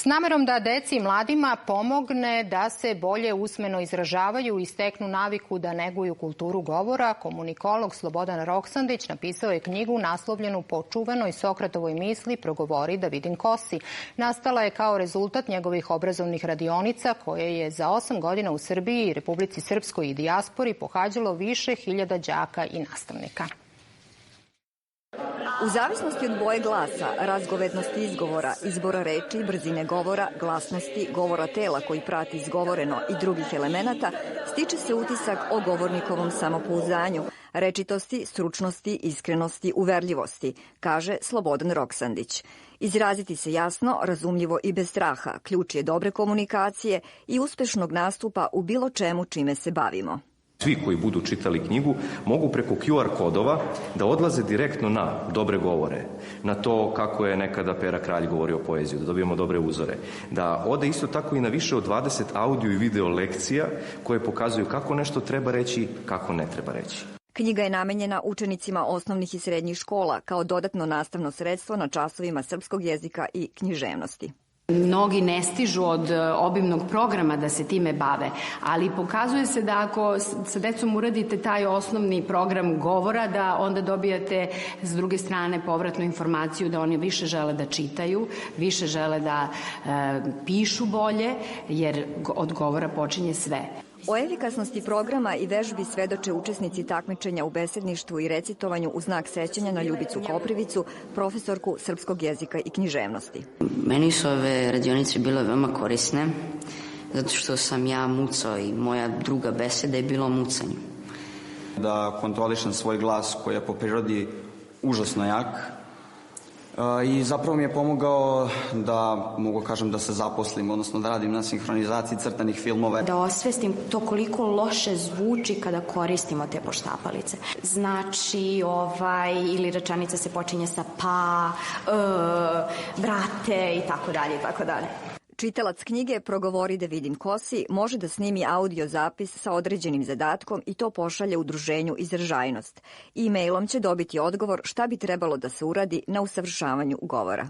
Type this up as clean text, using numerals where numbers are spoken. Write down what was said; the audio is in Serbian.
S namerom da deci i mladima pomogne da se bolje usmeno izražavaju i steknu naviku da neguju kulturu govora, komunikolog Slobodan Roksandić napisao je knjigu naslovljenu po čuvenoj Sokratovoj misli "Progovori da vidim ko si". Nastala je kao rezultat njegovih obrazovnih radionica koje je za 8 godina u Srbiji, Republici Srpskoj i dijaspori pohađalo više hiljada đaka i nastavnika. U zavisnosti od boje glasa, razgovednosti izgovora, izbora reči, brzine govora, glasnosti, govora tela koji prati izgovoreno i drugih elemenata, stiče se utisak o govornikovom samopouzdanju, rečitosti, stručnosti, iskrenosti, uverljivosti, kaže Slobodan Roksandić. Izraziti se jasno, razumljivo i bez straha, ključ je dobre komunikacije i uspešnog nastupa u bilo čemu čime se bavimo. Svi koji budu čitali knjigu mogu preko QR kodova da odlaze direktno na dobre govore, na to kako je nekada Pera Kralj govorio poeziju, da dobijemo dobre uzore, da ode isto tako i na više od 20 audio i video lekcija koje pokazuju kako nešto treba reći, kako ne treba reći. Knjiga je namenjena učenicima osnovnih i srednjih škola kao dodatno nastavno sredstvo na časovima srpskog jezika i književnosti. Mnogi ne stižu od obimnog programa da se time bave, ali pokazuje se da ako sa decom uradite taj osnovni program govora, da onda dobijate s druge strane povratnu informaciju da oni više žele da čitaju, više žele da pišu bolje, jer od govora počinje sve. O efikasnosti programa i vežbi svedoče učesnici takmičenja u besedništvu i recitovanju u znak sećanja na Ljubicu Koprivicu, profesorku srpskog jezika i književnosti. Meni su ove radionice bile veoma korisne, zato što sam ja mucao i moja druga beseda je bilo mucanje. Da kontrolišem svoj glas koji je po prirodi užasno jak, i zapravo mi je pomogao da, mogu kažem, da se zaposlim, odnosno da radim na sinhronizaciji crtanih filmova. Da osvestim to koliko loše zvuči kada koristimo te poštapalice. Znači, ili rečenica se počinje sa pa, brate i tako dalje, i tako dalje. Čitalac knjige "Progovori da vidim ko si" može da snimi audio zapis sa određenim zadatkom i to pošalje udruženju Izražajnost. E-mailom će dobiti odgovor šta bi trebalo da se uradi na usavršavanju govora.